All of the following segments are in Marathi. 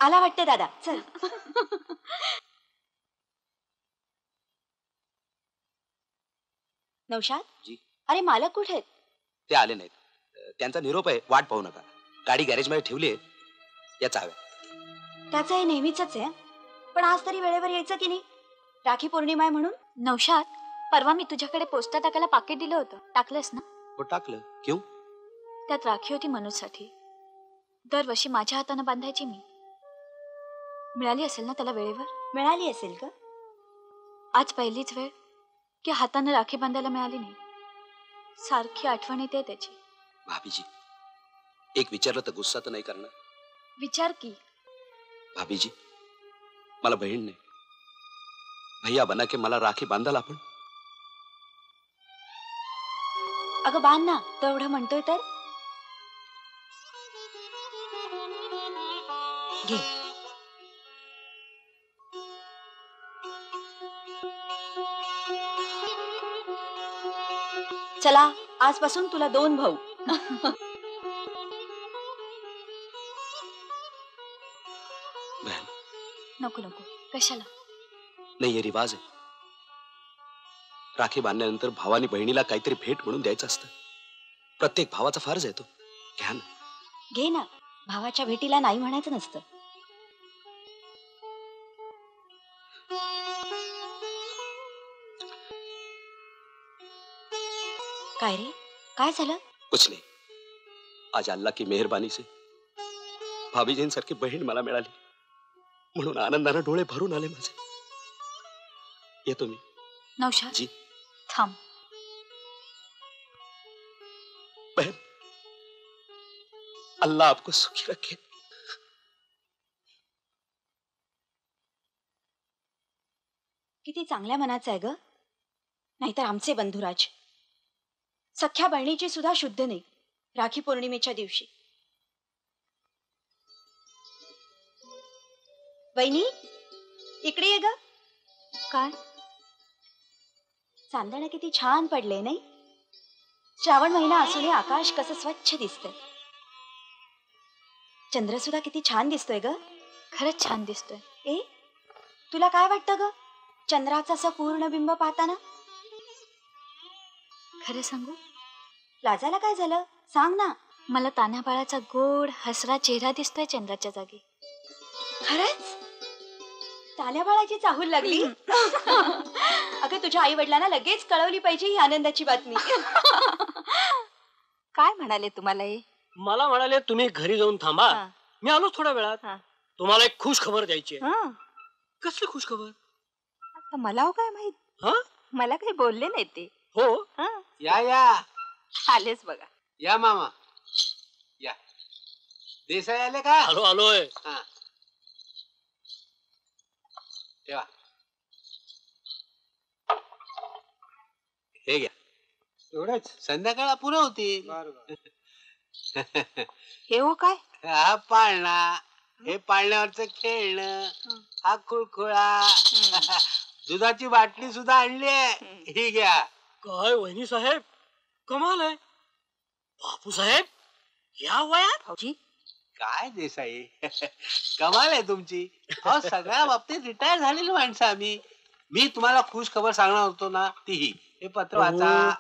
आला वाटतं दादा, चल. नौशाद जी. अरे मालक कुठे आहेत? ते आले नाहीत. त्यांचा निरोप आहे, वाट पाहू नका. गाडी गॅरेजमध्ये ठेवली आहे, या चाव्या. त्याचं हे नेहमीच आहे, पण आज तरी वेळेवर यायचं की नाही? राखी पौर्णिमा आहे म्हणून. नौशाद, परवा मी तुझ्याकडे पोस्टा टाकायला पाकिट दिलं होतं, टाकलंस ना? हो टाकलं. क्यों? त्यात राखी होती मनोजसाठी. दरवर्षी माझ्या हाताने बांधायची मी. मिळाली असेल ना त्याला वेळेवर? मिळाली असेल का? आज पहिलीच वेळ की हाताने राखी बांधायला मिळाली नाही. सारखी आठवण येते त्याची. भाभीजी, एक विचारलं तर गुस्सा तर नाही करणार? विचार की. भाभीजी, मला बहीण नाही. भैया बना के मला राखी बांधाल आपण? अगं बांध ना, तो एवढं म्हणतोय तर. घे. चला, आजपासून तुला 2 भाऊ. बहन. नको नको, कशाला? नाही, हे रिवाज आहे. राखी बांधल्यानंतर भावानी बहिणीला काहीतरी भेट म्हणून द्यायचं असतं. प्रत्येक भावाचा फर्ज आहे तो. घ्या ना. घे ना, भावाच्या भेटीला नाही म्हणायचं नसतं. काय रे, काय झालं? कुछ नहीं. आज अल्लाह की मेहरबानी से भाभीजींसारखी बहीण मला मिळाली म्हणून आनंदाने डोळे भरून आले माझे. येतो मी. नौशाद जी. थांब. बहन, अल्लाह आपको सुखी रखे. किती चांगल्या मनाचं आहे ग. नाहीतर आमचे बंधुराज सख्या बहिणीची सुद्धा शुद्ध नाही राखी पौर्णिमेच्या दिवशी. बहिणी, इकडे ये ग. काय? चांदणं किती छान पडले नाही? श्रावण महिना असूनही आकाश कसं स्वच्छ दिसतंय. चंद्र सुद्धा किती छान दिसतोय ग. खरंच छान दिसतोय. ए, तुला काय वाटतं ग चंद्राचं असं पूर्ण बिंब पाहताना? खरं सांगू? लाजाला काय झालं, सांग ना. मला तान्ह्या बाळाचा गोड हसरा चेहरा दिसतोय चंद्राच्या जागी. खरंच? तान्ह्या बाळाची चाहूल लागली? अगं, तुझ्या आई वडिलांना लगेच कळवली पाहिजे ही आनंदाची बातमी. काय म्हणाले तुम्हाला? मला म्हणाले तुम्ही घरी जाऊन थांबा, मी आलो थोड्या वेळात. तुम्हाला एक खुश खबर द्यायची आहे. कसली खुश खबर? आता मला काय माहित. मला काही बोलले नाही ते. हो. या या आलेच बघा. या मामा या. देसाई आले का? आलो आलोय. ठेवा. हे घ्या. एवढंच, संध्याकाळ पुरं होती. हे हो काय? हा पाळणा, हे पाळण्यावरचं खेळणं, हा खुळखुळा, दुधाची बाटली सुद्धा आणली आहे. ही घ्या. काय वहिनी साहेब, कमाल आहे. बापू साहेब या वयात? भाऊजी काय देसाई, कमाल आहे तुमची. अहो, सगळ्या बाबतीत रिटायर झालेली माणसं आम्ही. मी तुम्हाला खुश खबर सांगणार होतो ना, तीही. हे पत्र वाचा.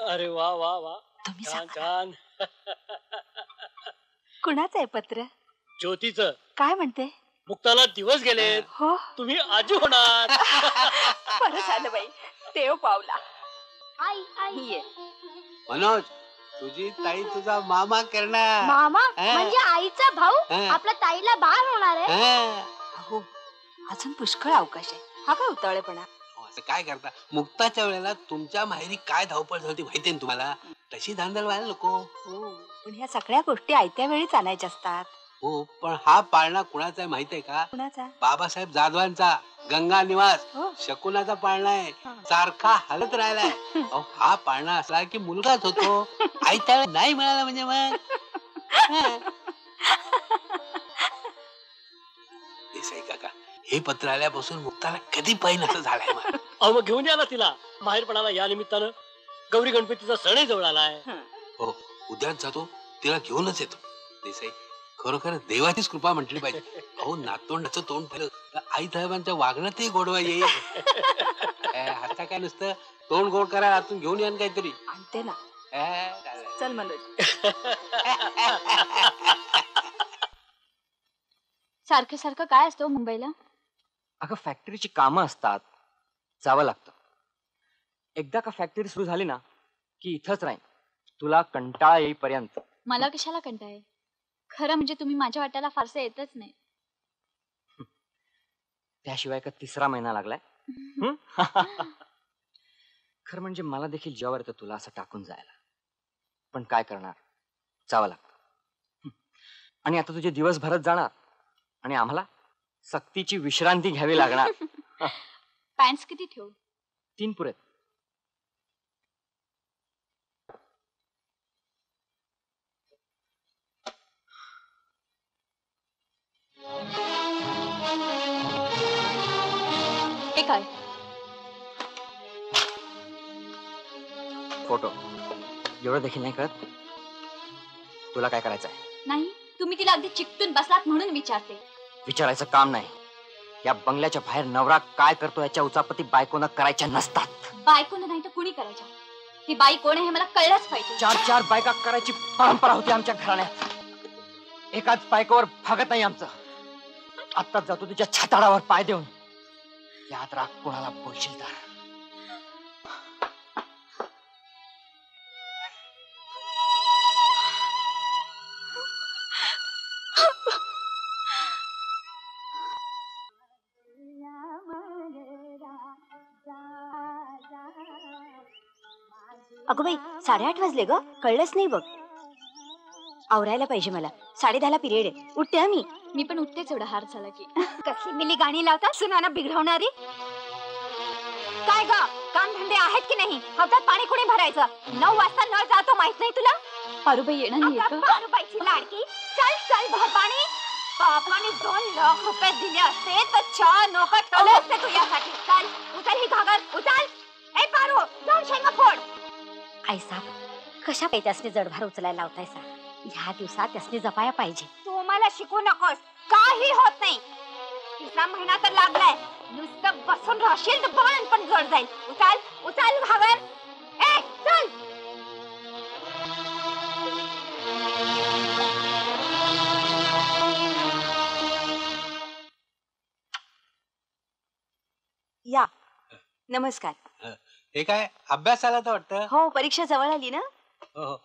अरे वा वा वा, तुम्ही छान सांगा. छान. कुणाचं आहे पत्र? ज्योतीचं. काय म्हणते? मुक्ताला दिवस गेलेत, हो, तुम्ही आजी होणार. बरं झालं बाई, देव पावला. आई आई मनोज, तुझी ताई तुझा मामा करणार. मामा हा. म्हणजे आईचा भाऊ हा. आपल्या ताईला बाळ होणार आहे. हा. हो, अजून पुष्कळ अवकाश आहे. हा काय उतावळेपणा? अहो, असं काय करता? मुक्ताच्या वेळेला तुमच्या माहेरी काय धावपळ झाली माहितीये ना तुम्हाला? तशी धांदल व्हायला नको. हो, पण ह्या सगळ्या गोष्टी आयत्या वेळीच आणायच्या असतात. हो, पण हा पाळणा कुणाचा आहे माहितीये का? कुणाचा? बाबासाहेब जाधवांचा. गंगा निवास हो. शकुनाचा पाळणा आहे. सारखा हलत राहिलाय. अहो, हा पाळणा असला की मुलगाच होतो. आई त्याला नाही मिळाला म्हणजे मग. देसाई काका, हे पत्र आल्यापासून मुक्ताला कधी पाहिजे असं झालंय मला. अहो मग घेऊन या ना तिला माहेरपणाला. या निमित्तानं गौरी गणपतीचा सणही जवळ आलाय. हो, उद्याच जातो, तिला घेऊनच येतो. देसाई, खरोखर देवाचीच कृपा म्हटली पाहिजे. अहो नातोंडाचं तोंड पाहिलं तर आई साहेबांच्या वागण्यातही गोडवा येईल. आता काय नुसतं तोंड गोड करायला आतून घेऊन या काहीतरी. आणते ना. चालेल. चल मनोज. सारखं सारखं काय असतं मुंबईला? अगं फॅक्टरीची कामं असतात, जावं लागतं. एकदा का फॅक्टरी सुरू झाली ना की इथंच राहीन, तुला कंटाळा येईपर्यंत. मला कशाला कंटाळे? खरं म्हणजे तुम्ही माझ्या वाट्याला फारसं येतच नाही. त्याशिवाय का 3रा महिना लागलाय. खरं म्हणजे मला देखील जीवावर येतं तुला असं टाकून जायला, पण काय करणार, जावं लागतं. आणि आता तुझे दिवस भरत जाणार आणि आम्हाला सक्तीची विश्रांती घ्यावी लागणार. पॅन्ट्स किती ठेवू? 3 पुरेत. हे काय? फोटो. एवढं देखील नाही कळत तुला काय करायचं आहे? नाही, तुम्ही तिला अगदी चिकटून बसलात म्हणून विचारते. विचारायचं काम नाही. या बंगल्याच्या बाहेर नवरा काय करतो याच्या उचापती बायकोनं करायच्या नसतात. बायकोनं नाही तर कुणी करायच्या? ती बाई कोण आहे हे मला कळलंच पाहिजे. 4 बायका करायची परंपरा होती आमच्या घराण्यात. एकाच बायकोवर भागत नाही आमचं. आत्ताच जातो तुझ्या छाताडावर पाय देऊन. यात राग कोणाला बोलशील तर. अगं बाई 8:30 वाजले ग, कळलंच नाही बघ. आवरायला पाहिजे मला. 10:30ला पिरियड आहे. उठते हा मी. मी पण उठतेच एवढा हार झाला की. कसली मिली गाणी लावता सुनाना बिघडवणारी. काय ग काम धंदे आहेत की नाही? हातात पाणी कुणी भरायचं? 9 वाजता नळ जातो माहित नाही तुला? पारुबाई येणार नाहीये का? पारुबाईची लाडकी. चल चल भर पाणी. बापाने 2 लाख रुपये दिले असते तर 4 नोकर ठेवले असते तुझ्यासाठी. चल उचल ही घागर उचल. ए पारू जाऊन शेंगा फोड. आई साहेब कशा पाहिजे त्यासने जडभार उचलायला लावतायसा? ह्या दिवसात त्यासने जपाया पाहिजे. तू मला शिकू नकोस. काही होत नाही. 3रा महिना तर लागलाय. नुसतं बसून राहशील तर बाण पण जड जाईल. उचल उचल घागर. ए चल. या नमस्कार. हे काय अभ्यास आला तर वाटतं. हो परीक्षा जवळ आली ना. हो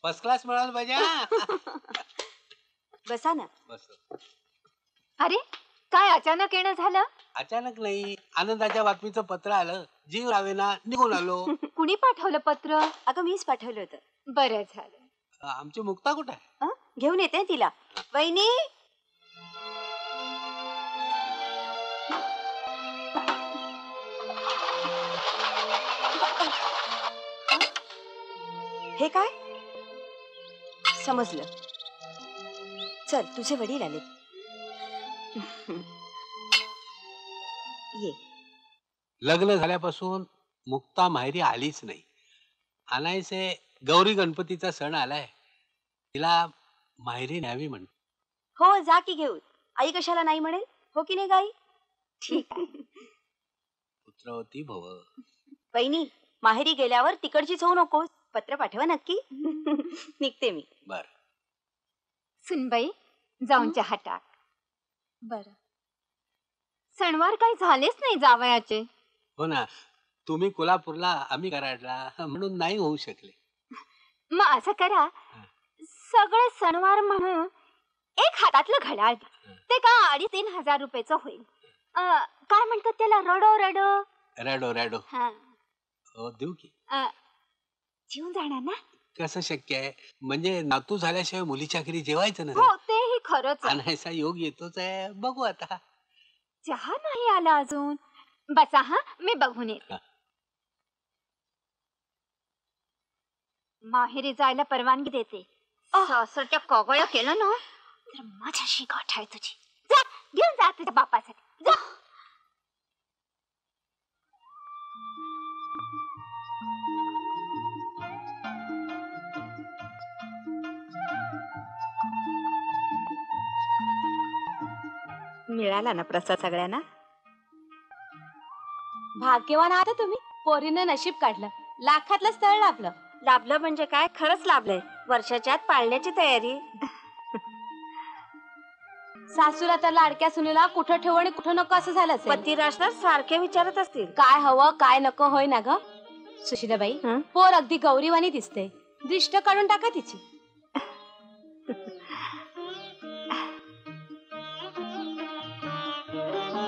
फर्स्ट क्लास मिळाला पाहिजे. बसा ना. बस. अरे काय अचानक येणं झालं? अचानक नाही, आनंदाच्या बातमीचं पत्र आलं. जीव रावेना निघून आलो. कुणी पाठवलं पत्र? अगं मीच पाठवलं होतं. बरं झालं. आमची मुक्ता कुठे आहे? घेऊन येते तिला. वहिनी हे काय समजलं. चल तुझे वडील आले. ये. लग्न झाल्यापासून मुक्ता माहेरी आलीच नाही. आणायचे गौरी गणपतीचा सण आलाय. तिला माहेरी न्यावी म्हणतो. हो जा की घेऊन. आई कशाला नाही म्हणेल. हो की नाही गाई? ठीक आहे. पुत्रवती भव. वहिनी माहेरी गेल्यावर तिकडचीच होऊ नकोस. पत्र पाठवा नक्की. निघते मी. बर. सुनबाई जाऊन चहा टाक. बरं. सणवार काही झालेच नाही जावयाचे. हो ना, तुम्ही कोल्हापूरला आम्ही कराडला म्हणून नाही होऊ शकले. मग असं करा सगळे सणवार म्हणून एक हातातलं घड्याळ द्या. ते का 2,5-3 हजार रुपयाचं होईल. काय म्हणतात त्याला? रडो रडो रॅडो रॅडो. हा हो देऊ की. जीवन जाणार ना? कसं शक्य आहे? म्हणजे नातू झाल्याशिवाय मुलीच्या घरी जेवायचं ना. हो तेही खरंच आहे. आणायचा योग येतोच आहे. बघू आता. चहा नाही आला अजून. बसा हा मी बघून येते. माहेरी जायला परवानगी देते. सासरच्या कगळ्या केलं ना तर माझ्याशी गाठ आहे तुझी. जा घेऊन जा तुझ्या बापासाठी. जा. मिळाला ना प्रसाद सगळ्यांना? भाग्यवान आहात तुम्ही, पोरीनं नशीब काढलं, लाखातलं स्थळ लाभलं. लाभलं म्हणजे काय, खरंच लाभलंय. वर्षाच्या आत पाळण्याची तयारी. सासूला तर लाडक्या सुनेला कुठं ठेवू आणि कुठं नको असं झालं असेल. पतिराज तर सारखे विचारत असतील. काय हवं काय नको होय ना ग सुशीलाबाई. पोर अगदी गौरीवानी दिसते, दिष्ट काढून टाका तिची.